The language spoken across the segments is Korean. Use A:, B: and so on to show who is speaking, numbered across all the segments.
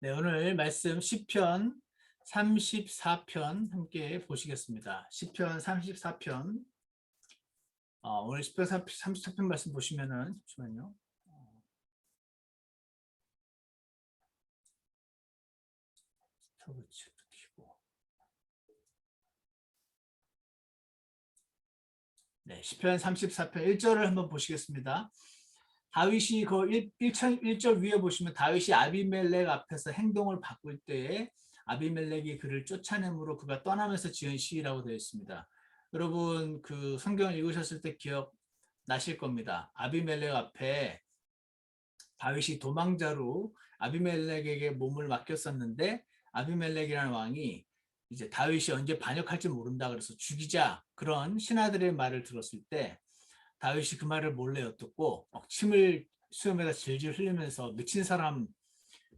A: 네, 오늘 말씀 시편 34편 함께 보시겠습니다. 시편 34편. 오늘 시편 34편 말씀 보시면은 잠시만요. 네, 시편 34편 1절을 한번 보시겠습니다. 다윗이 그 1절 위에 보시면 다윗이 아비멜렉 앞에서 행동을 바꿀 때에 아비멜렉이 그를 쫓아내므로 그가 떠나면서 지은 시라고 되어 있습니다. 여러분 그 성경을 읽으셨을 때 기억나실 겁니다. 아비멜렉 앞에 다윗이 도망자로 아비멜렉에게 몸을 맡겼었는데 아비멜렉이라는 왕이 이제 다윗이 언제 반역할지 모른다 그래서 죽이자 그런 신하들의 말을 들었을 때 다윗이 그 말을 몰래 엿듣고 침을 수염에다 질질 흘리면서 미친 사람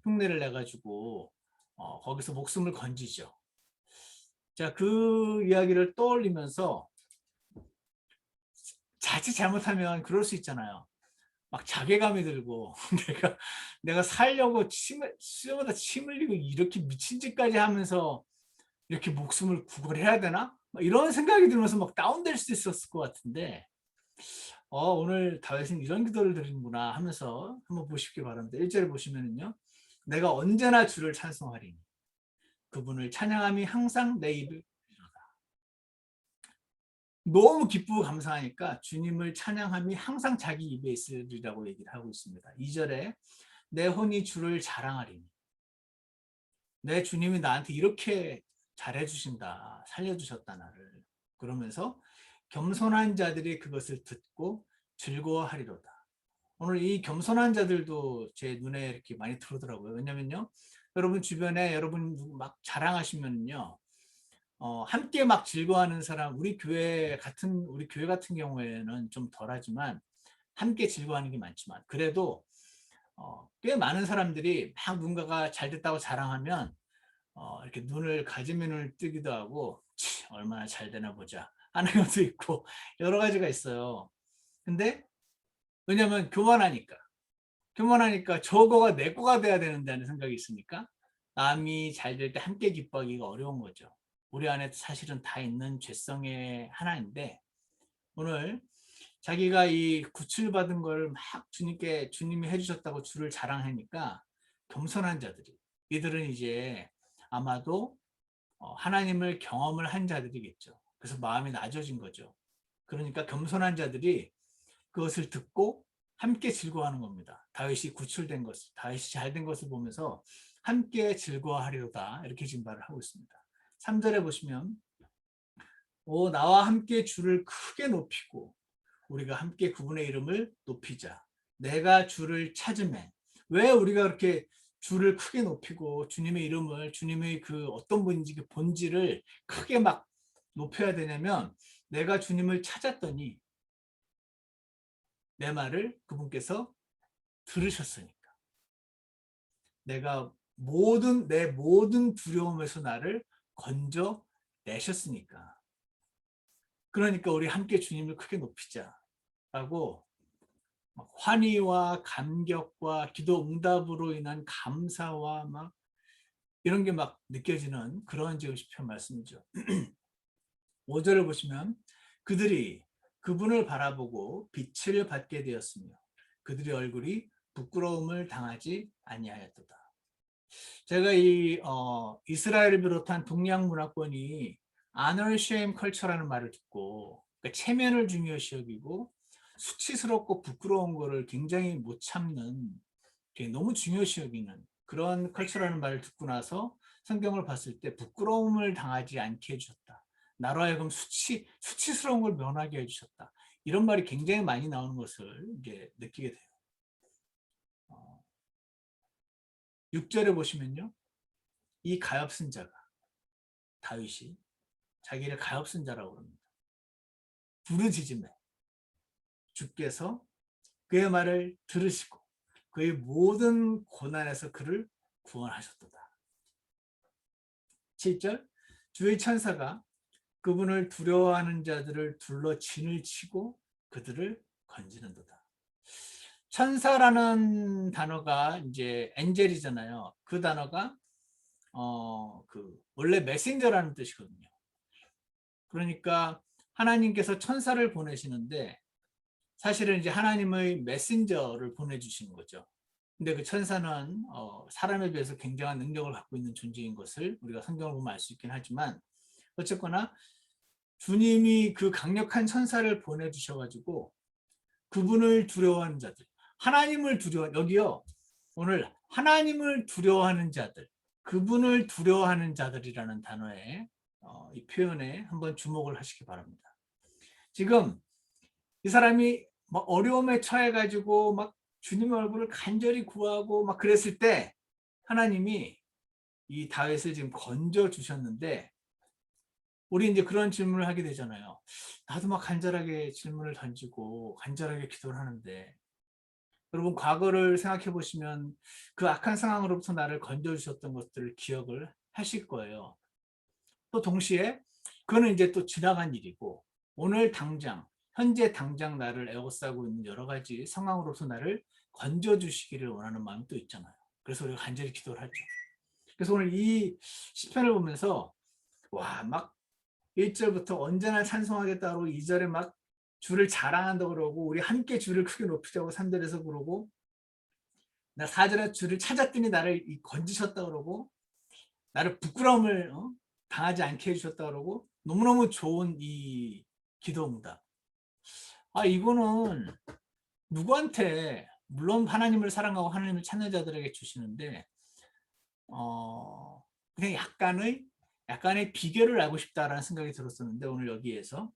A: 흉내를 내가지고 거기서 목숨을 건지죠. 자, 그 이야기를 떠올리면서 자칫 잘못하면 그럴 수 있잖아요. 막 자괴감이 들고 내가 살려고 수염에다 침 흘리고 이렇게 미친 짓까지 하면서 이렇게 목숨을 구걸해야 되나? 이런 생각이 들면서 막 다운될 수 있었을 것 같은데 오늘 다윗은 이런 기도를 드리는구나 하면서 한번 보시기 바랍니다. 1절에 보시면은요. 내가 언제나 주를 찬송하리니 그분을 찬양함이 항상 내 입을 너무 기쁘고 감사하니까 주님을 찬양함이 항상 자기 입에 있으리라고 얘기를 하고 있습니다. 2절에 내 혼이 주를 자랑하리니 내 주님이 나한테 이렇게 잘해주신다 살려주셨다 나를 그러면서 겸손한 자들이 그것을 듣고 즐거워하리로다. 오늘 이 겸손한 자들도 제 눈에 이렇게 많이 들어오더라고요. 왜냐면요, 여러분 주변에 여러분 막 자랑하시면요, 함께 막 즐거워하는 사람, 우리 교회 같은 경우에는 좀 덜하지만 함께 즐거워하는 게 많지만 그래도 꽤 많은 사람들이 막 누군가가 잘 됐다고 자랑하면 이렇게 눈을 뜨기도 하고 얼마나 잘 되나 보자 하는 것도 있고 여러 가지가 있어요. 근데 왜냐면 교만하니까 저거가 내 거가 돼야 된다는 생각이 있으니까 남이 잘 될 때 함께 기뻐하기가 어려운 거죠. 우리 안에 사실은 다 있는 죄성의 하나인데 오늘 자기가 이 구출받은 걸 막 주님이 해주셨다고 주를 자랑하니까 겸손한 자들이 이들은 이제 아마도 하나님을 경험을 한 자들이겠죠. 그래서 마음이 낮아진 거죠. 그러니까 겸손한 자들이 그것을 듣고 함께 즐거워하는 겁니다. 다윗이 구출된 것을, 다윗이 잘된 것을 보면서 함께 즐거워하리로다 이렇게 지금 말을 하고 있습니다. 3절에 보시면 나와 함께 주를 크게 높이고 우리가 함께 그분의 이름을 높이자. 내가 주를 찾으면 왜 우리가 그렇게 주를 크게 높이고 주님의 이름을 주님의 그 어떤 분인지 그 본질을 크게 막 높여야 되냐면 내가 주님을 찾았더니 내 말을 그분께서 들으셨으니까 내가 내 모든 두려움에서 나를 건져 내셨으니까 그러니까 우리 함께 주님을 크게 높이자라고 환희와 감격과 기도 응답으로 인한 감사와 막 이런 게 막 느껴지는 그런 지금 시편 말씀이죠. 5절을 보시면 그들이 그분을 바라보고 빛을 받게 되었으며 그들의 얼굴이 부끄러움을 당하지 아니하였도다. 제가 이 이스라엘을 비롯한 동양 문화권이 honor shame culture라는 말을 듣고 그러니까 체면을 중요시 여기고 수치스럽고 부끄러운 거를 굉장히 못 참는 너무 중요시 여기는 그런 컬처라는 말을 듣고 나서 성경을 봤을 때 부끄러움을 당하지 않게 해주셨다. 나로 하여금 수치스러운 걸 면하게 해주셨다. 이런 말이 굉장히 많이 나오는 것을 이제 느끼게 돼요. 6절에 보시면요. 이 가엾은 자가 다윗이 자기를 가엾은 자라고 합니다. 부르짖음에 주께서 그의 말을 들으시고 그의 모든 고난에서 그를 구원하셨도다. 7절 주의 천사가 그분을 두려워하는 자들을 둘러 진을 치고 그들을 건지는도다. 천사라는 단어가 이제 엔젤이잖아요. 그 단어가 원래 메신저라는 뜻이거든요. 그러니까 하나님께서 천사를 보내시는데 사실은 이제 하나님의 메신저를 보내주시는 거죠. 근데 그 천사는 사람에 비해서 굉장한 능력을 갖고 있는 존재인 것을 우리가 성경을 보면 알 수 있긴 하지만 어쨌거나 주님이 그 강력한 천사를 보내주셔가지고 그분을 두려워하는 자들, 하나님을 여기요 오늘 하나님을 두려워하는 자들, 그분을 두려워하는 자들이라는 단어에 이 표현에 한번 주목을 하시기 바랍니다. 지금 이 사람이 막 어려움에 처해가지고 막 주님 얼굴을 간절히 구하고 막 그랬을 때 하나님이 이 다윗을 지금 건져 주셨는데 우리 이제 그런 질문을 하게 되잖아요. 나도 막 간절하게 질문을 던지고 간절하게 기도를 하는데 여러분 과거를 생각해 보시면 그 악한 상황으로부터 나를 건져 주셨던 것들을 기억을 하실 거예요. 또 동시에 그거는 이제 또 지나간 일이고 오늘 당장 현재 당장 나를 에워싸고 있는 여러 가지 상황으로서 나를 건져 주시기를 원하는 마음이 또 있잖아요. 그래서 우리가 간절히 기도를 하죠. 그래서 오늘 이 시편을 보면서 와 막 1절부터 언제나 찬송하겠다고 2절에 막 주를 자랑한다고 그러고 우리 함께 주를 크게 높이자고 3절에서 그러고 나 4절에 주를 찾았더니 나를 건지셨다 그러고 나를 부끄러움을 당하지 않게 해주셨다 그러고 너무너무 좋은 이 기도입니다. 이거는 누구한테 물론 하나님을 사랑하고 하나님을 찾는 자들에게 주시는데 그냥 약간의 비결을 알고 싶다라는 생각이 들었었는데 오늘 여기에서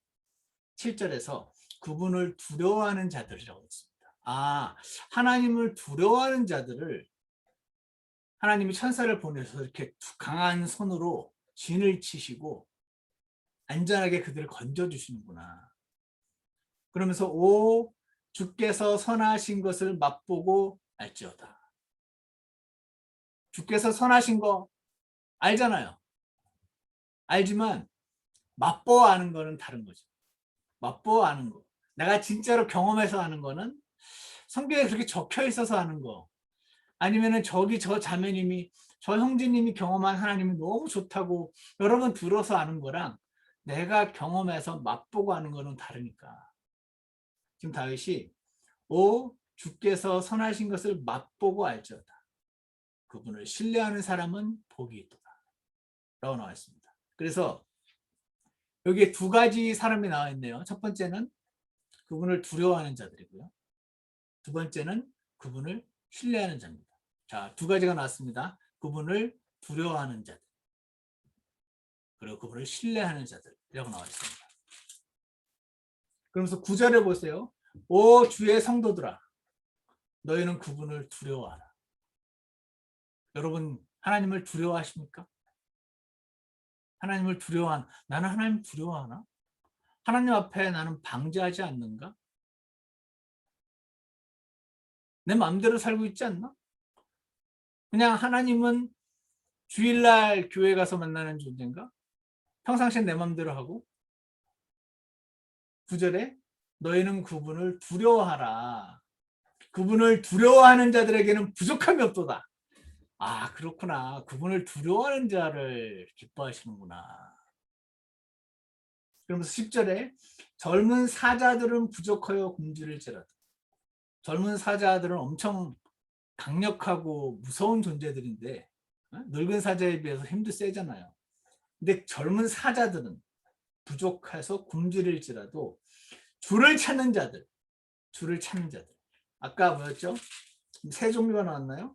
A: 7절에서 그분을 두려워하는 자들이라고 했습니다. 하나님을 두려워하는 자들을 하나님이 천사를 보내서 이렇게 강한 손으로 진을 치시고 안전하게 그들을 건져주시는구나. 그러면서 오 주께서 선하신 것을 맛보고 알지어다. 주께서 선하신 거 알잖아요. 알지만 맛보아 아는 거는 다른 거죠. 맛보아 아는 거. 내가 진짜로 경험해서 아는 거는 성경에 그렇게 적혀 있어서 아는 거. 아니면은 저기 저 자매님이 저 형제님이 경험한 하나님이 너무 좋다고 여러 번 들어서 아는 거랑 내가 경험해서 맛보고 아는 거는 다르니까. 지금 다윗이 오 주께서 선하신 것을 맛보고 알지어다. 그분을 신뢰하는 사람은 복이 있도다. 라고 나와 있습니다. 그래서 여기에 두 가지 사람이 나와 있네요. 첫 번째는 그분을 두려워하는 자들이고요. 두 번째는 그분을 신뢰하는 자입니다. 자, 두 가지가 나왔습니다. 그분을 두려워하는 자들, 그리고 그분을 신뢰하는 자들이라고 나와 있습니다. 그러면서 9절에 보세요. 오 주의 성도들아, 너희는 그분을 두려워하라. 여러분 하나님을 두려워하십니까? 하나님을 나는 하나님 두려워하나? 하나님 앞에 나는 방제하지 않는가? 내 마음대로 살고 있지 않나? 그냥 하나님은 주일날 교회 가서 만나는 존재인가? 평상시에 내 마음대로 하고 9절에 너희는 그분을 두려워하라. 그분을 두려워하는 자들에게는 부족함이 없도다. 그렇구나. 그분을 두려워하는 자를 기뻐하시는구나. 그러면서 10절에 젊은 사자들은 부족하여 굶주릴지라도 젊은 사자들은 엄청 강력하고 무서운 존재들인데 늙은 사자에 비해서 힘도 세잖아요. 근데 젊은 사자들은 부족해서 굶주릴지라도 주를 찾는 자들 아까 뭐였죠? 세 종류가 나왔나요?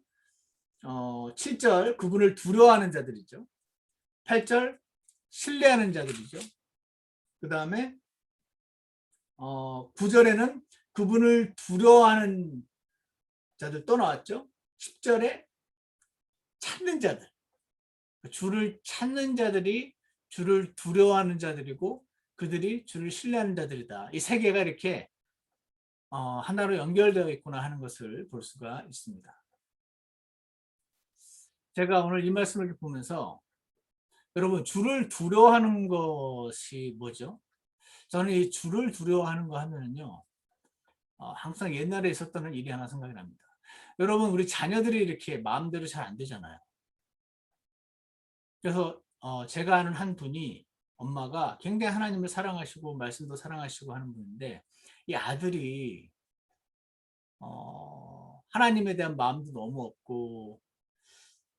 A: 7절 그분을 두려워하는 자들이죠. 8절 신뢰하는 자들이죠. 그 다음에 9절에는 그분을 두려워하는 자들 또 나왔죠. 10절에 찾는 자들, 주를 찾는 자들이 주를 두려워하는 자들이고 그들이 주를 신뢰하는 자들이다. 이 세 개가 이렇게 하나로 연결되어 있구나 하는 것을 볼 수가 있습니다. 제가 오늘 이 말씀을 보면서 여러분 주를 두려워하는 것이 뭐죠? 저는 이 주를 두려워하는 거 하면은요 항상 옛날에 있었던 일이 하나 생각이 납니다. 여러분, 우리 자녀들이 이렇게 마음대로 잘 안 되잖아요. 그래서 제가 아는 한 분이, 엄마가 굉장히 하나님을 사랑하시고 말씀도 사랑하시고 하는 분인데, 이 아들이 하나님에 대한 마음도 너무 없고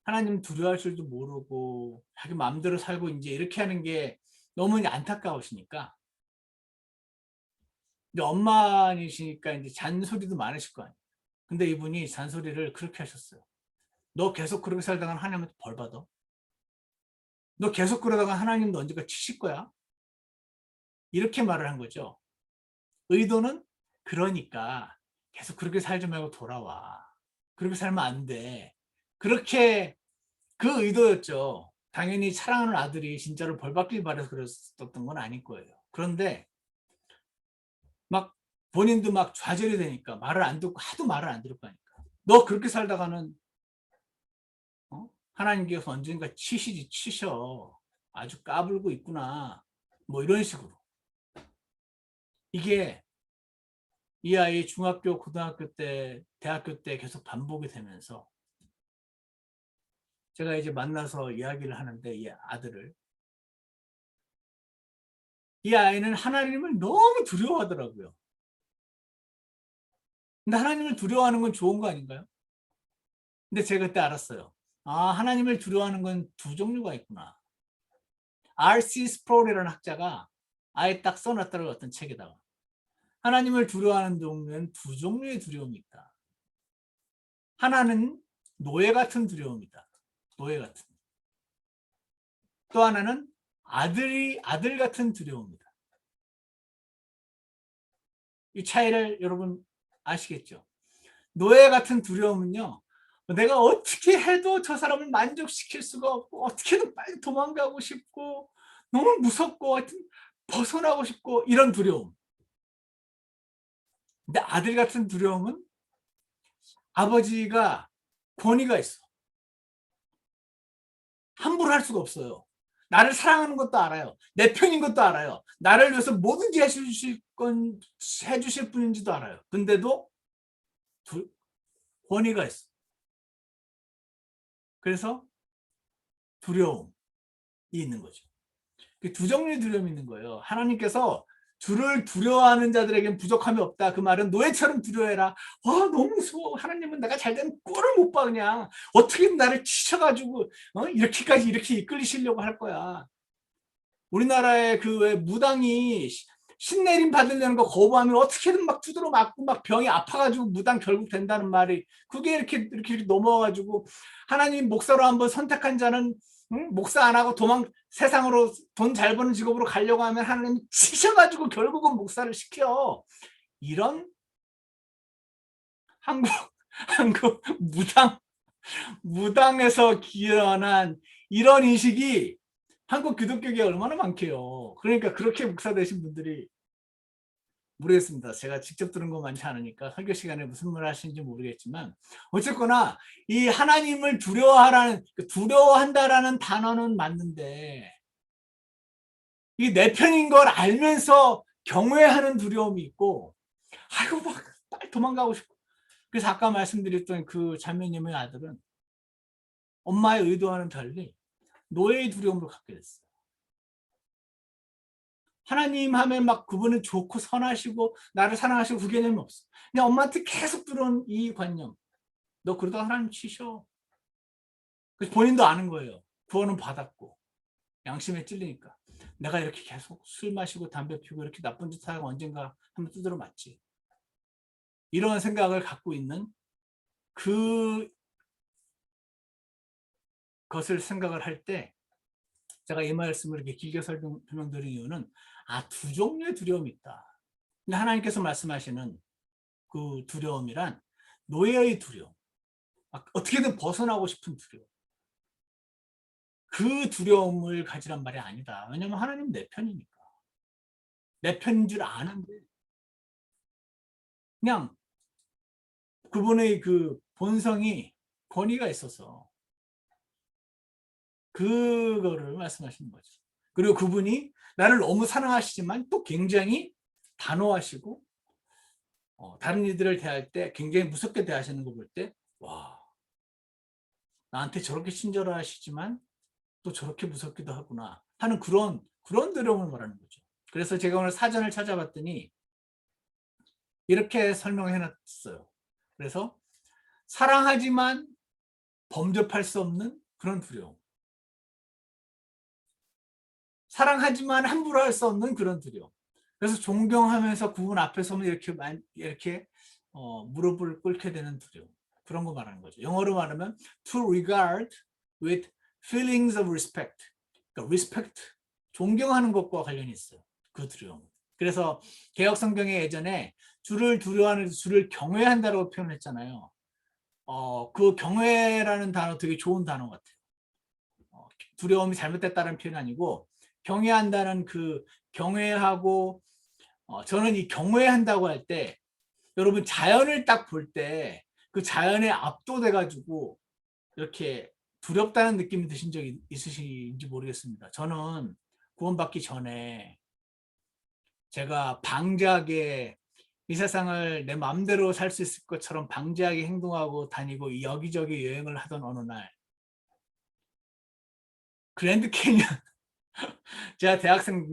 A: 하나님 두려워할 줄도 모르고 자기 마음대로 살고 이제 이렇게 하는 게 너무 안타까우시니까, 근데 엄마이시니까 이제 잔소리도 많으실 거 아니에요. 근데 이분이 잔소리를 그렇게 하셨어요. 너 계속 그렇게 살다가 하나님한테 벌 받아. 너 계속 그러다가 하나님 너 언젠가 치실 거야. 이렇게 말을 한 거죠. 의도는, 그러니까 계속 그렇게 살지 말고 돌아와. 그렇게 살면 안 돼. 그렇게, 그 의도였죠. 당연히 사랑하는 아들이 진짜로 벌 받길 바라서 그랬었던 건 아닐 거예요. 그런데 막 본인도 막 좌절이 되니까 말을 안 듣고, 하도 말을 안 들을 거니까. 너 그렇게 살다가는 하나님께서 언젠가 치셔. 아주 까불고 있구나. 뭐 이런 식으로. 이게 이 아이 중학교, 고등학교 때, 대학교 때 계속 반복이 되면서 제가 이제 만나서 이야기를 하는데, 이 아들을, 이 아이는 하나님을 너무 두려워하더라고요. 근데 하나님을 두려워하는 건 좋은 거 아닌가요? 근데 제가 그때 알았어요. 하나님을 두려워하는 건 두 종류가 있구나. R.C. 스프롤이라는 학자가 아예 딱 써놨더라고요. 어떤 책에다가. 하나님을 두려워하는 종류는 두 종류의 두려움이 있다. 하나는 노예 같은 두려움이다. 노예 같은. 또 하나는 아들 같은 두려움이다. 이 차이를 여러분 아시겠죠? 노예 같은 두려움은요, 내가 어떻게 해도 저 사람을 만족시킬 수가 없고, 어떻게든 빨리 도망가고 싶고, 너무 무섭고, 하여튼 벗어나고 싶고, 이런 두려움. 근데 아들 같은 두려움은 아버지가 권위가 있어. 함부로 할 수가 없어요. 나를 사랑하는 것도 알아요. 내 편인 것도 알아요. 나를 위해서 뭐든지 해주실 분인지도 알아요. 근데도 권위가 있어. 그래서 두려움이 있는 거죠. 두 종류의 두려움이 있는 거예요. 하나님께서 주를 두려워하는 자들에겐 부족함이 없다. 그 말은 노예처럼 두려워해라. 너무 무서워. 하나님은 내가 잘된 꼴을 못 봐. 그냥 어떻게든 나를 치셔가지고 이렇게까지 이렇게 이끌리시려고 할 거야. 우리나라의 그 왜 무당이 신내림 받으려는 거 거부하면 어떻게든 막 두드러 맞고 막 병이 아파가지고 무당 결국 된다는 말이, 그게 이렇게 넘어와가지고 하나님 목사로 한번 선택한 자는 목사 안 하고 세상으로 돈 잘 버는 직업으로 가려고 하면 하나님이 치셔가지고 결국은 목사를 시켜. 이런 한국 한국 무당에서 기원한 이런 인식이 한국 기독교계에 얼마나 많게요. 그러니까 그렇게 목사 되신 분들이, 모르겠습니다. 제가 직접 들은 거 많지 않으니까 설교 시간에 무슨 말 하시는지 모르겠지만, 어쨌거나 이 하나님을 두려워한다라는 단어는 맞는데, 이게 내 편인 걸 알면서 경외하는 두려움이 있고, 아이고 막 빨리 도망가고 싶고. 그래서 아까 말씀드렸던 그 자매님의 아들은 엄마의 의도와는 달리 노예의 두려움을 갖게 됐어요. 하나님 하면 막 그분은 좋고 선하시고 나를 사랑하시고 그 개념이 없어. 그냥 엄마한테 계속 들어온 이 관념. 너 그러다 하나님 치셔. 그래서 본인도 아는 거예요. 구원은 받았고 양심에 찔리니까. 내가 이렇게 계속 술 마시고 담배 피우고 이렇게 나쁜 짓 하고 언젠가 한번 두드려 맞지. 이런 생각을 갖고 있는 그것을 생각을 할 때, 제가 이 말씀을 이렇게 길게 설명드린 이유는 두 종류의 두려움이 있다. 근데 하나님께서 말씀하시는 그 두려움이란 노예의 두려움, 어떻게든 벗어나고 싶은 두려움, 그 두려움을 가지란 말이 아니다. 왜냐하면 하나님 내 편이니까. 내 편인 줄 아는데 그냥 그분의 그 본성이 권위가 있어서 그거를 말씀하시는 거죠. 그리고 그분이 나를 너무 사랑하시지만 또 굉장히 단호하시고 다른 이들을 대할 때 굉장히 무섭게 대하시는 거 볼 때, 와, 나한테 저렇게 친절하시지만 또 저렇게 무섭기도 하구나 하는 그런 두려움을 말하는 거죠. 그래서 제가 오늘 사전을 찾아봤더니 이렇게 설명해 놨어요. 그래서 사랑하지만 범접할 수 없는 그런 두려움. 사랑하지만 함부로 할 수 없는 그런 두려움. 그래서 존경하면서 그분 앞에 서면 이렇게 무릎을 꿇게 되는 두려움. 그런 거 말하는 거죠. 영어로 말하면 to regard with feelings of respect. 그러니까 respect, 존경하는 것과 관련이 있어요. 그 두려움. 그래서 개역 성경에 예전에 주를 두려워하는 주를 경외한다고 표현했잖아요. 그 경외라는 단어 되게 좋은 단어 같아요. 두려움이 잘못됐다는 표현이 아니고 경외한다는 그 경외하고 저는 이 경외한다고 할 때 여러분 자연을 딱 볼 때 그 자연에 압도돼 가지고 이렇게 두렵다는 느낌이 드신 적이 있으신지 모르겠습니다. 저는 구원받기 전에 제가 방자하게 이 세상을 내 마음대로 살 수 있을 것처럼 방자하게 행동하고 다니고 여기저기 여행을 하던 어느 날 그랜드 캐니언 제가 대학생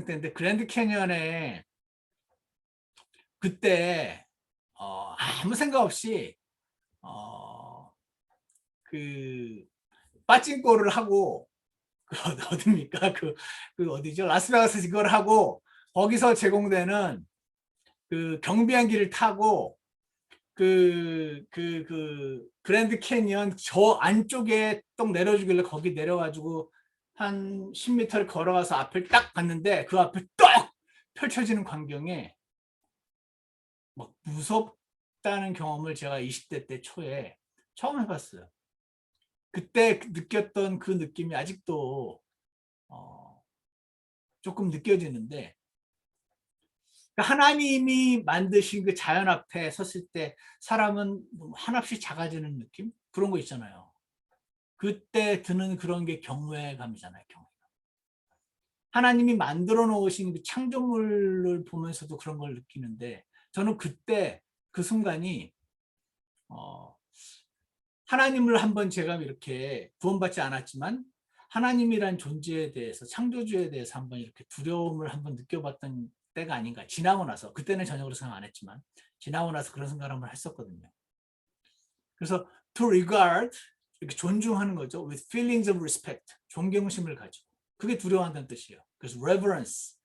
A: 때인데 그랜드 캐니언에 그때 아무 생각 없이 어, 그 빠찡코를 하고 그 어디입니까? 그 어디죠? 라스베가스에서 이걸 하고 거기서 제공되는 그 경비행기를 타고 그 그랜드 캐니언 저 안쪽에 똥 내려주길래 거기 내려가지고 한 10m를 걸어가서 앞을 딱 봤는데 그 앞에 딱 펼쳐지는 광경에 막 무섭다는 경험을 제가 20대 때 초에 처음 해봤어요. 그때 느꼈던 그 느낌이 아직도 조금 느껴지는데 하나님이 만드신 그 자연 앞에 섰을 때 사람은 한없이 작아지는 느낌? 그런 거 있잖아요. 그때 드는 그런 게 경외감이잖아요. 경외감. 하나님이 만들어 놓으신 그 창조물을 보면서도 그런 걸 느끼는데 저는 그때 그 순간이 하나님을 한번 제가 이렇게 구원받지 않았지만 하나님이란 존재에 대해서 창조주에 대해서 한번 이렇게 두려움을 한번 느껴봤던 때가 아닌가. 지나고 나서 그때는 전혀 그런 생각 안 했지만 지나고 나서 그런 생각을 한번 했었거든요. 그래서 to regard 이렇게 존중하는 거죠. with feelings of respect 존경심을 가지고 그게 두려워한다는 뜻이에요. 그래서 reverence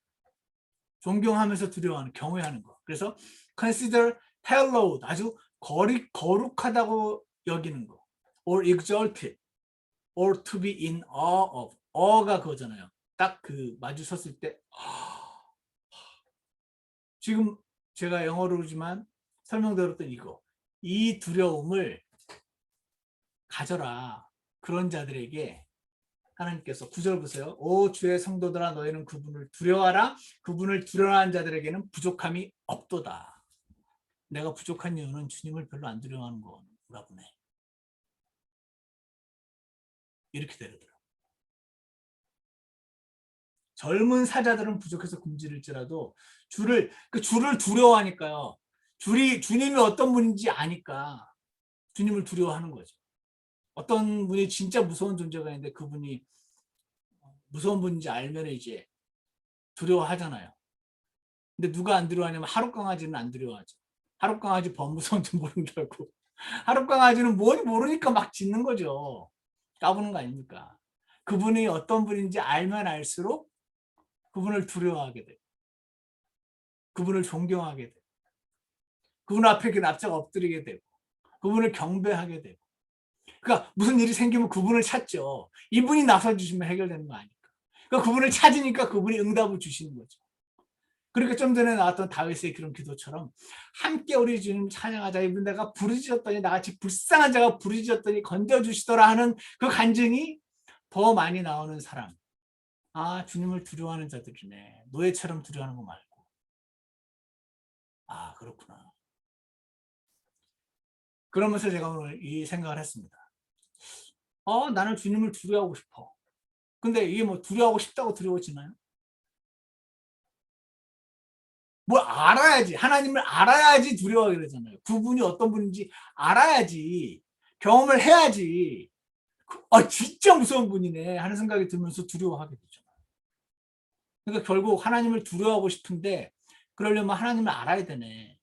A: 존경하면서 두려워하는 경외하는 거. 그래서 consider hallowed 아주 거룩하다고 여기는 거. or exalted or to be in awe of awe가 그거잖아요. 딱 그 마주 섰을 때 지금 제가 영어로지만 설명드렸던 이거 이 두려움을 가져라. 그런 자들에게 하나님께서 9절 보세요. 오 주의 성도들아 너희는 그분을 두려워하라. 그분을 두려워하는 자들에게는 부족함이 없도다. 내가 부족한 이유는 주님을 별로 안 두려워하는 거구나 보네. 이렇게 되더라고요. 젊은 사자들은 부족해서 굶주릴지라도 주를 두려워하니까요. 주님이 어떤 분인지 아니까 주님을 두려워하는 거죠. 어떤 분이 진짜 무서운 존재가 있는데 그분이 무서운 분인지 알면 이제 두려워하잖아요. 근데 누가 안 두려워하냐면 하룻강아지는 안 두려워하죠. 하룻강아지 범무서운지 모른다고. 하룻강아지는 뭔지 모르니까 막 짖는 거죠. 까부는 거 아닙니까? 그분이 어떤 분인지 알면 알수록 그분을 두려워하게 돼요. 그분을 존경하게 돼요. 그분 앞에 납작 엎드리게 되고 그분을 경배하게 되고 그러니까 무슨 일이 생기면 그분을 찾죠. 이분이 나서주시면 해결되는 거 아니까. 그러니까 그분을 찾으니까 그분이 응답을 주시는 거죠. 그러니까 좀 전에 나왔던 다윗의 그런 기도처럼 함께 우리 주님 찬양하자. 이분 내가 부르짖었더니 나같이 불쌍한 자가 부르짖었더니 건져주시더라 하는 그 간증이 더 많이 나오는 사람. 아 주님을 두려워하는 자들이네. 노예처럼 두려워하는 거 말고. 아 그렇구나. 그러면서 제가 오늘 이 생각을 했습니다. 나는 주님을 두려워하고 싶어. 근데 이게 뭐 두려워하고 싶다고 두려워지나요? 뭘 알아야지. 하나님을 알아야지 두려워하게 되잖아요. 그분이 어떤 분인지 알아야지. 경험을 해야지. 진짜 무서운 분이네 하는 생각이 들면서 두려워하게 되죠. 그러니까 결국 하나님을 두려워하고 싶은데 그러려면 하나님을 알아야 되네.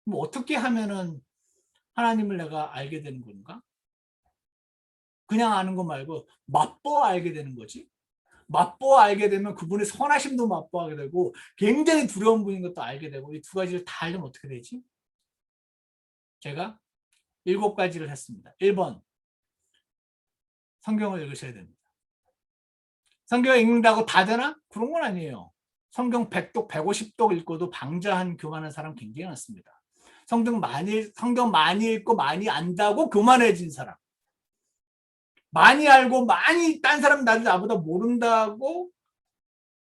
A: 뭐 어떻게 하면은 하나님을 내가 알게 되는 건가? 그냥 아는 거 말고 맛보아 알게 되는 거지. 맛보아 알게 되면 그분의 선하심도 맛보아하게 되고 굉장히 두려운 분인 것도 알게 되고 이 두 가지를 다 알려면 어떻게 되지? 제가 7가지를 했습니다. 1번, 성경을 읽으셔야 됩니다. 성경을 읽는다고 다 되나? 그런 건 아니에요. 성경 100독, 150독 읽고도 방자한 교만한 사람 굉장히 많습니다. 성경 많이 읽고 많이 안다고 교만해진 사람. 많이 알고 많이 딴 사람 나보다 모른다고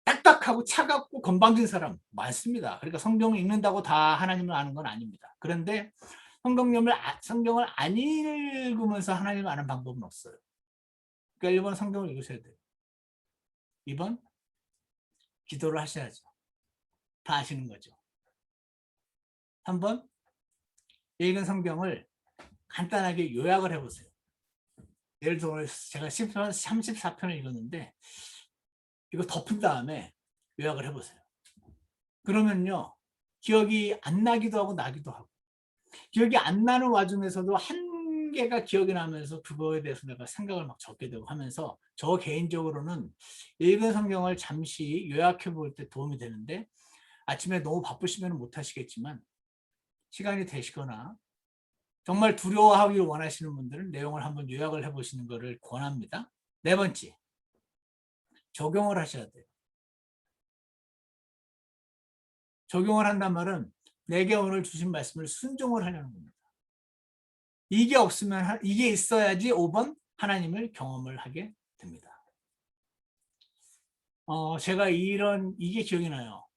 A: 딱딱하고 차갑고 건방진 사람 많습니다. 그러니까 성경을 읽는다고 다 하나님을 아는 건 아닙니다. 그런데 성경을 안 읽으면서 하나님을 아는 방법은 없어요. 그러니까 1번 성경을 읽으셔야 돼요. 2번 기도를 하셔야죠. 다 아시는 거죠. 3번 읽은 성경을 간단하게 요약을 해보세요. 예를 들어 제가 34편을 읽었는데 이거 덮은 다음에 요약을 해보세요. 그러면요 기억이 안 나기도 하고 나기도 하고 기억이 안 나는 와중에서도 한 개가 기억이 나면서 그거에 대해서 내가 생각을 막 적게 되고 하면서 저 개인적으로는 읽은 성경을 잠시 요약해 볼 때 도움이 되는데 아침에 너무 바쁘시면 못 하시겠지만 시간이 되시거나 정말 두려워하기를 원하시는 분들은 내용을 한번 요약을 해보시는 것을 권합니다. 4번째, 적용을 하셔야 돼요. 적용을 한단 말은 내게 오늘 주신 말씀을 순종을 하려는 겁니다. 이게 없으면 이게 있어야지 5번 하나님을 경험을 하게 됩니다. 제가 이게 기억이 나요.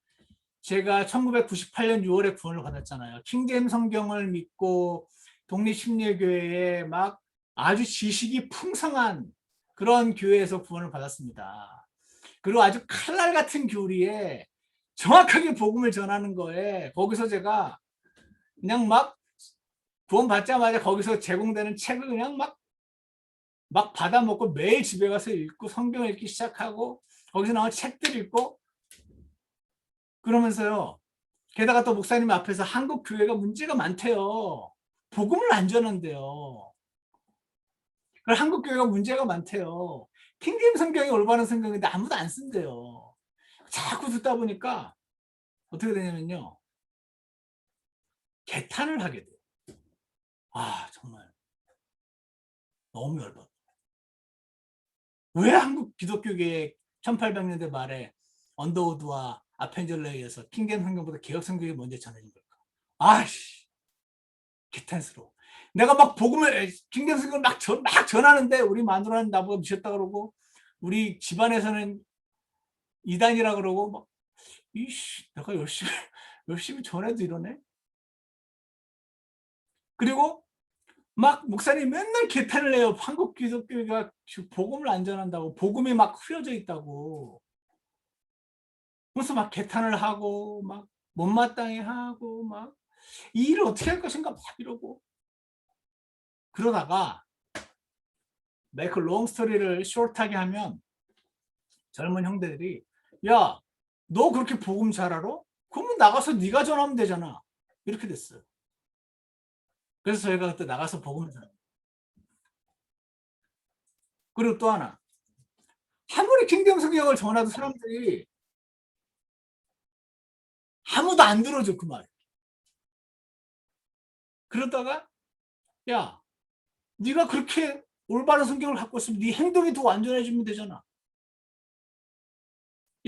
A: 제가 1998년 6월에 구원을 받았잖아요. 킹제임 성경을 믿고 독립심리교회에 막 아주 지식이 풍성한 그런 교회에서 구원을 받았습니다. 그리고 아주 칼날 같은 교리에 정확하게 복음을 전하는 거에 거기서 제가 그냥 막 구원 받자마자 거기서 제공되는 책을 그냥 막 받아먹고 매일 집에 가서 읽고 성경 읽기 시작하고 거기서 나온 책들 읽고 그러면서요. 게다가 또 목사님 앞에서 한국 교회가 문제가 많대요. 복음을 안 전한대요. 한국 교회가 문제가 많대요. 킹제임 성경이 올바른 성경인데 아무도 안 쓴대요. 자꾸 듣다 보니까 어떻게 되냐면요. 개탄을 하게 돼요. 정말 너무 열받아. 왜 한국 기독교계의 1800년대 말에 언더우드와 아펜젤러에 의해서 킹제임 성경보다 개혁 성경이 먼저 전해진 걸까? 개탄스러워. 내가 막 복음을 킹제임 성경을 막 전하는데 우리 마누라는 나보고 미쳤다 그러고 우리 집안에서는 이단이라 그러고 막 내가 열심히 전해도 이러네. 그리고 막 목사님 맨날 개탄을 해요. 한국 기독교가 복음을 안 전한다고 복음이 막 흐려져 있다고. 그래서 막 개탄을 하고 막 못마땅해 하고 막 이 일을 어떻게 할 것인가 막 이러고 그러다가 메이크 롱 스토리를 숏하게 하면 젊은 형들이 야, 너 그렇게 복음 잘 알아? 그러면 나가서 네가 전하면 되잖아. 이렇게 됐어요. 그래서 저희가 그때 나가서 복음을 전해요. 그리고 또 하나 아무리 킹덤 성경을 전하도 사람들이 아무도 안 들어줘 그 말. 그러다가 야, 네가 그렇게 올바른 성경을 갖고 있으면 네 행동이 더 완전해지면 되잖아.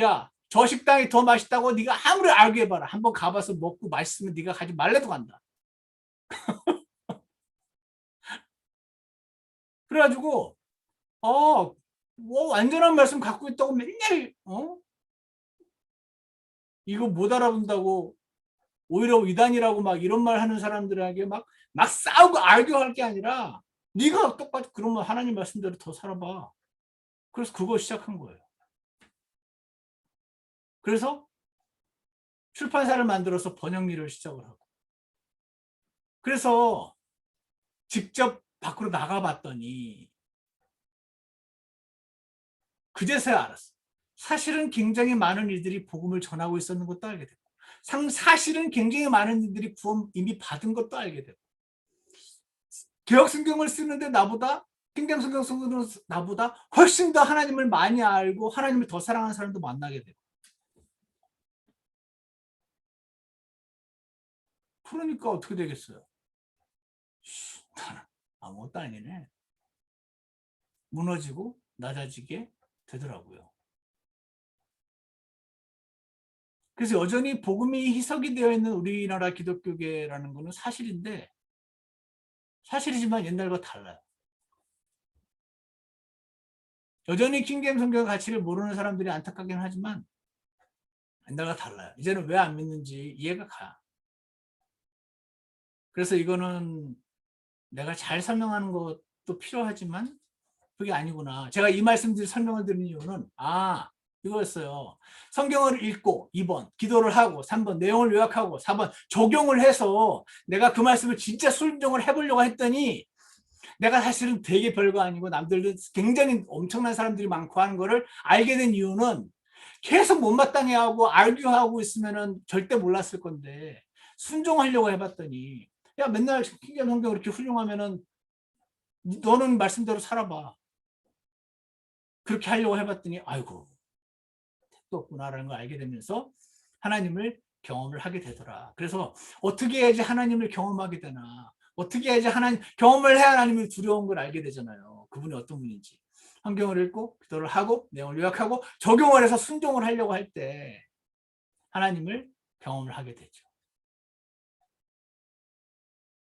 A: 야, 저 식당이 더 맛있다고 네가 아무리 알게 해봐라. 한번 가봐서 먹고 맛있으면 네가 가지 말래도 간다. 그래가지고 완전한 말씀 갖고 있다고 맨날 이거 못 알아본다고 오히려 이단이라고 막 이런 말 하는 사람들에게 막 싸우고 알교할 게 아니라 네가 똑같이 그러면 하나님 말씀대로 더 살아봐. 그래서 그거 시작한 거예요. 그래서 출판사를 만들어서 번역 일을 시작을 하고. 그래서 직접 밖으로 나가봤더니 그제서야 알았어. 사실은 굉장히 많은 이들이 복음을 전하고 있었는 것도 알게 됐고, 사실은 굉장히 많은 이들이 구원 이미 받은 것도 알게 됐고, 개역 성경을 쓰는데 나보다, 킹덤 성경 쓰는 나보다 훨씬 더 하나님을 많이 알고 하나님을 더 사랑하는 사람도 만나게 되고. 그러니까 어떻게 되겠어요? 나는 아무것도 아니네. 무너지고 낮아지게 되더라고요. 그래서 여전히 복음이 희석이 되어 있는 우리나라 기독교계라는 것은 사실인데, 사실이지만 옛날과 달라요. 여전히 킹잼 성경 가치를 모르는 사람들이 안타깝긴 하지만 옛날과 달라요. 이제는 왜 안 믿는지 이해가 가. 그래서 이거는 내가 잘 설명하는 것도 필요하지만 그게 아니구나. 제가 이 말씀들 설명을 드리는 이유는 이거였어요. 성경을 읽고 2번 기도를 하고 3번 내용을 요약하고 4번 적용을 해서 내가 그 말씀을 진짜 순종을 해보려고 했더니 내가 사실은 되게 별거 아니고 남들도 굉장히 엄청난 사람들이 많고 하는 거를 알게 된 이유는 계속 못마땅해하고 알교하고 있으면은 절대 몰랐을 건데 순종하려고 해봤더니 야 맨날 킹잼 성경 이렇게 훌륭하면은 너는 말씀대로 살아봐. 그렇게 하려고 해봤더니 아이고 택도 없구나라는 걸 알게 되면서 하나님을 경험을 하게 되더라. 그래서 어떻게 해야지 하나님을 경험하게 되나, 어떻게 해야지 경험을 해야 하나님을 두려운 걸 알게 되잖아요. 그분이 어떤 분인지. 성경을 읽고 기도를 하고 내용을 요약하고 적용을 해서 순종을 하려고 할 때 하나님을 경험을 하게 되죠.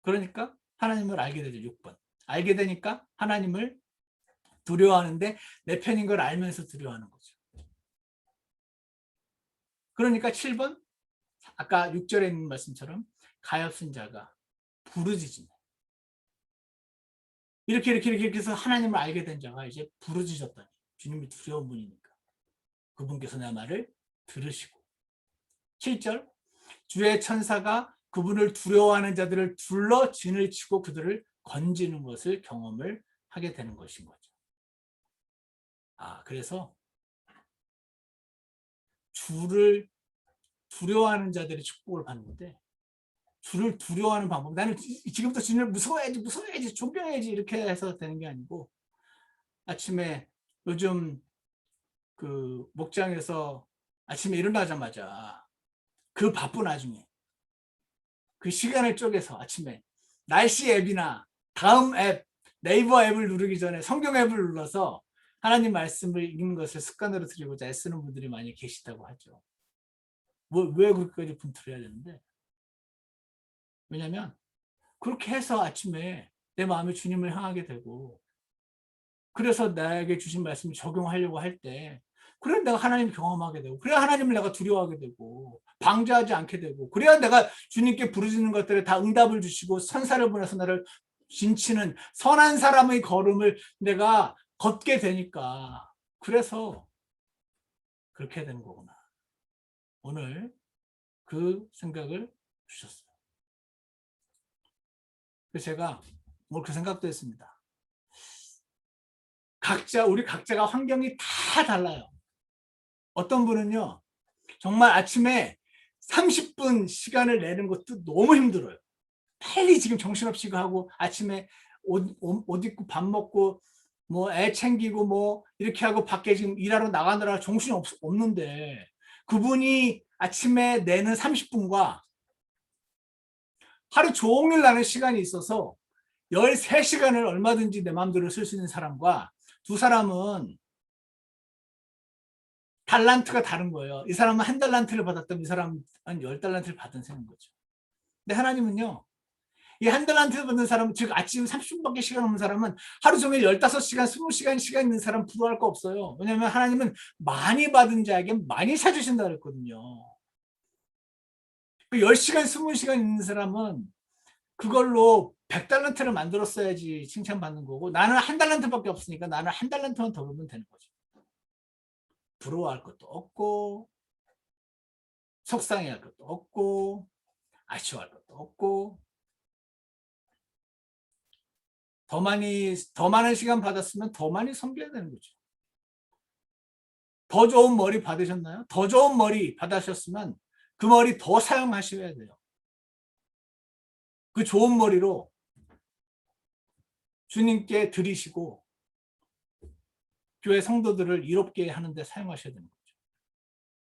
A: 그러니까 하나님을 알게 되죠. 6번. 알게 되니까 하나님을 두려워하는데 내 편인 걸 알면서 두려워하는 거죠. 그러니까 7번 아까 6절에 있는 말씀처럼 가엾은 자가 부르짖으며 이렇게 해서 하나님을 알게 된 자가 이제 부르짖었다니 주님이 두려운 분이니까 그분께서 내 말을 들으시고 7절 주의 천사가 그분을 두려워하는 자들을 둘러 진을 치고 그들을 건지는 것을 경험을 하게 되는 것인 거죠. 그래서 주를 두려워하는 자들이 축복을 받는데 주를 두려워하는 방법. 나는 지금부터 주님을 무서워야지, 존경해야지 이렇게 해서 되는 게 아니고 아침에 요즘 그 목장에서 아침에 일어나자마자 그 바쁜 와중에 그 시간을 쪼개서 아침에 날씨 앱이나 다음 앱, 네이버 앱을 누르기 전에 성경 앱을 눌러서 하나님 말씀을 읽는 것을 습관으로 들이고자 애쓰는 분들이 많이 계시다고 하죠. 왜 그렇게까지 분투해야 되는데? 왜냐면 그렇게 해서 아침에 내 마음에 주님을 향하게 되고 그래서 나에게 주신 말씀을 적용하려고 할 때 그래야 내가 하나님을 경험하게 되고 그래야 하나님을 내가 두려워하게 되고 방자하지 않게 되고 그래야 내가 주님께 부르짖는 것들에 다 응답을 주시고 선사를 보내서 나를 진치는 선한 사람의 걸음을 내가 걷게 되니까 그래서 그렇게 되는 거구나. 오늘 그 생각을 주셨어요. 그래서 제가 오늘 그 생각도 했습니다. 우리 각자가 환경이 다 달라요. 어떤 분은요, 정말 아침에 30분 시간을 내는 것도 너무 힘들어요. 빨리 지금 정신없이 하고 아침에 옷 입고 밥 먹고 뭐 애 챙기고 뭐 이렇게 하고 밖에 지금 일하러 나가느라 정신이 없는데 그분이 아침에 내는 30분과 하루 종일 나는 시간이 있어서 13시간을 얼마든지 내 마음대로 쓸 수 있는 사람과 두 사람은 달란트가 다른 거예요. 이 사람은 1달란트를 받았다면 이 사람은 한 10달란트를 받은 셈인 거죠. 근데 하나님은요. 이 1달란트 받는 사람, 즉 아침 30분밖에 시간 없는 사람은 하루 종일 15시간, 20시간 시간 있는 사람 부러워할 거 없어요. 왜냐하면 하나님은 많이 받은 자에게 많이 사주신다 그랬거든요. 10시간, 20시간 있는 사람은 그걸로 100달란트를 만들었어야지 칭찬받는 거고 나는 1달란트밖에 없으니까 나는 1달란트만 더 벌면 되는 거죠. 부러워할 것도 없고 속상해할 것도 없고 아쉬워할 것도 없고 더 많은 시간 받았으면 더 많이 섬겨야 되는 거죠. 더 좋은 머리 받으셨나요? 더 좋은 머리 받으셨으면 그 머리 더 사용하셔야 돼요. 그 좋은 머리로 주님께 드리시고 교회 성도들을 이롭게 하는데 사용하셔야 되는 거죠.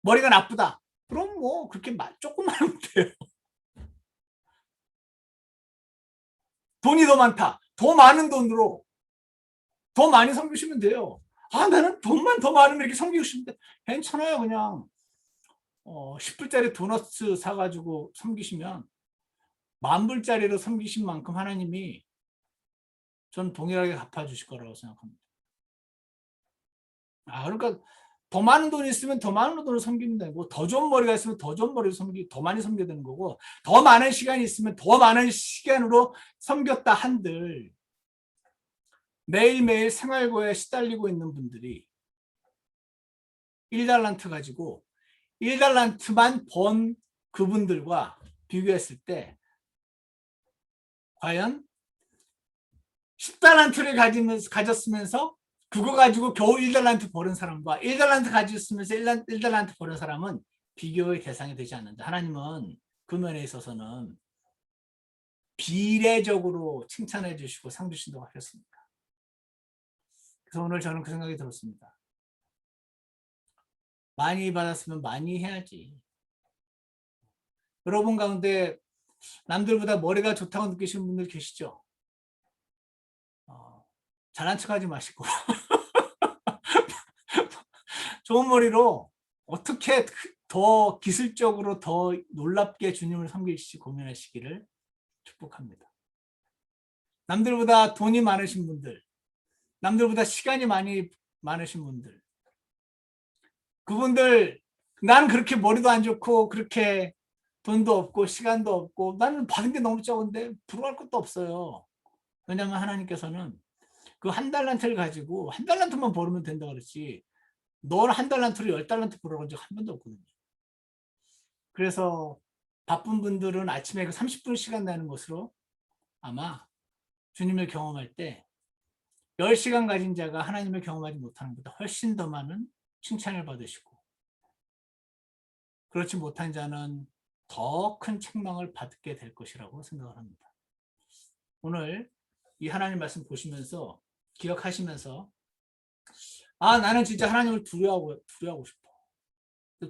A: 머리가 나쁘다. 그럼 뭐 그렇게 조금만 하면 돼요. 돈이 더 많다. 더 많은 돈으로 더 많이 섬기시면 돼요. 아, 나는 돈만 더 많으면 이렇게 섬기고 싶은데 괜찮아요. 그냥 10불짜리 도넛 사가지고 섬기시면 10,000불짜리로 섬기신 만큼 하나님이 전 동일하게 갚아주실 거라고 생각합니다. 그러니까 더 많은 돈이 있으면 더 많은 돈을 섬기면 되고 더 좋은 머리가 있으면 더 좋은 머리를 더 많이 섬겨야 되는 거고 더 많은 시간이 있으면 더 많은 시간으로 섬겼다 한들 매일매일 생활고에 시달리고 있는 분들이 1달란트 가지고 1달란트만 번 그분들과 비교했을 때 과연 10달란트를 가졌으면서 그거 가지고 겨우 1달란트 버는 사람과 1달란트 가졌으면서 1달란트 버는 사람은 비교의 대상이 되지 않는다. 하나님은 그 면에 있어서는 비례적으로 칭찬해 주시고 상 주신다고 하셨습니다. 그래서 오늘 저는 그 생각이 들었습니다. 많이 받았으면 많이 해야지. 여러분 가운데 남들보다 머리가 좋다고 느끼시는 분들 계시죠? 잘난 척하지 마시고 좋은 머리로 어떻게 더 기술적으로 더 놀랍게 주님을 섬기시 고민하시기를 축복합니다. 남들보다 돈이 많으신 분들, 남들보다 시간이 많으신 분들, 그분들 나는 그렇게 머리도 안 좋고 그렇게 돈도 없고 시간도 없고 나는 받은 게 너무 적은데 부러워할 것도 없어요. 왜냐하면 하나님께서는 그 한 달란트를 가지고 한 달란트만 벌으면 된다 그랬지 너를 한 달란트로 10달란트 벌어본 적 한 번도 없거든요. 그래서 바쁜 분들은 아침에 그 30분 시간 내는 것으로 아마 주님을 경험할 때 10시간 가진 자가 하나님을 경험하지 못하는 것보다 훨씬 더 많은 칭찬을 받으시고 그렇지 못한 자는 더 큰 책망을 받게 될 것이라고 생각을 합니다. 오늘 이 하나님 말씀 보시면서 기억하시면서 나는 진짜 하나님을 두려워하고 싶어.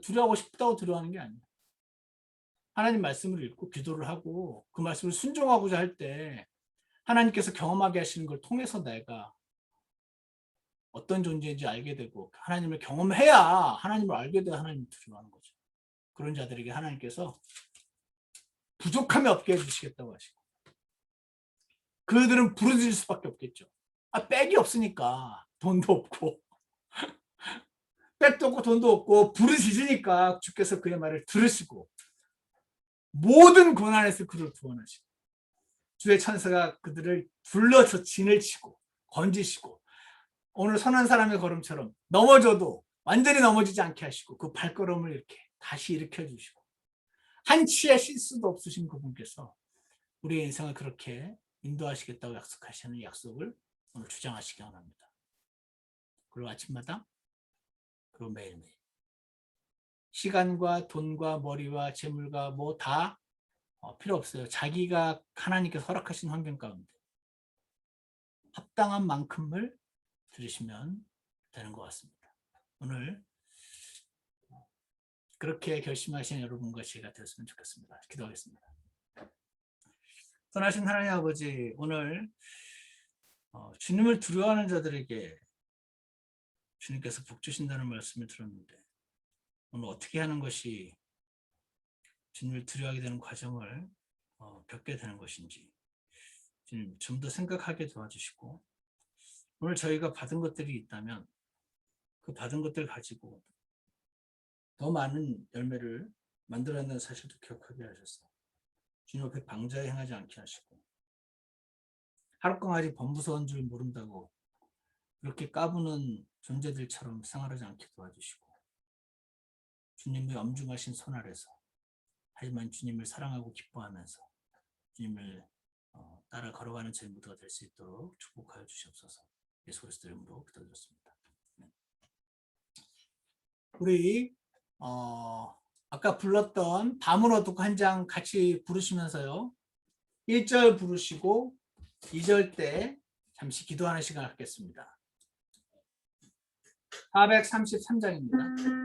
A: 두려워하고 싶다고 두려워하는 게 아니에요. 하나님 말씀을 읽고 기도를 하고 그 말씀을 순종하고자 할 때 하나님께서 경험하게 하시는 걸 통해서 내가 어떤 존재인지 알게 되고 하나님을 경험해야 하나님을 알게 돼야 하나님을 두려워하는 거죠. 그런 자들에게 하나님께서 부족함이 없게 해주시겠다고 하시고 그들은 부르짖을 수밖에 없겠죠. 백이 없으니까 돈도 없고 백도 없고 돈도 없고 부르짖으니까 주께서 그의 말을 들으시고 모든 고난에서 그를 구원하시고 주의 천사가 그들을 불러서 진을 치고 건지시고 오늘 선한 사람의 걸음처럼 넘어져도 완전히 넘어지지 않게 하시고 그 발걸음을 이렇게 다시 일으켜 주시고 한치의 실수도 없으신 그분께서 우리의 인생을 그렇게 인도하시겠다고 약속하시는 약속을 오늘 주장하시기 원합니다. 그리고 아침마다 그리고 매일매일 시간과 돈과 머리와 재물과 뭐 다 필요 없어요. 자기가 하나님께 허락하신 환경 가운데 합당한 만큼을 들으시면 되는 것 같습니다. 오늘 그렇게 결심하신 여러분과 제가 되었으면 좋겠습니다. 기도하겠습니다. 선하신 하나님 아버지, 오늘 주님을 두려워하는 자들에게 주님께서 복 주신다는 말씀을 들었는데 오늘 어떻게 하는 것이 주님을 두려워하게 되는 과정을 겪게 되는 것인지 주님 좀 더 생각하게 도와주시고 오늘 저희가 받은 것들이 있다면 그 받은 것들 가지고 더 많은 열매를 만들어낸다는 사실도 기억하게 하셔서 주님 앞에 방자에 행하지 않게 하시고 하룻강아지 범무서운 줄 모른다고 그렇게 까부는 존재들처럼 생활하지 않게 도와주시고 주님의 엄중하신 손 아래서 하지만 주님을 사랑하고 기뻐하면서 주님을 따라 걸어가는 저희 모두가 될 수 있도록 축복하여 주시옵소서. 예수 그리스도 이름으로 기도드렸습니다. 우리 아까 불렀던 밤은 어둡고 한 장 같이 부르시면서요. 1절 부르시고 2절 때 잠시 기도하는 시간 갖겠습니다. 433장입니다.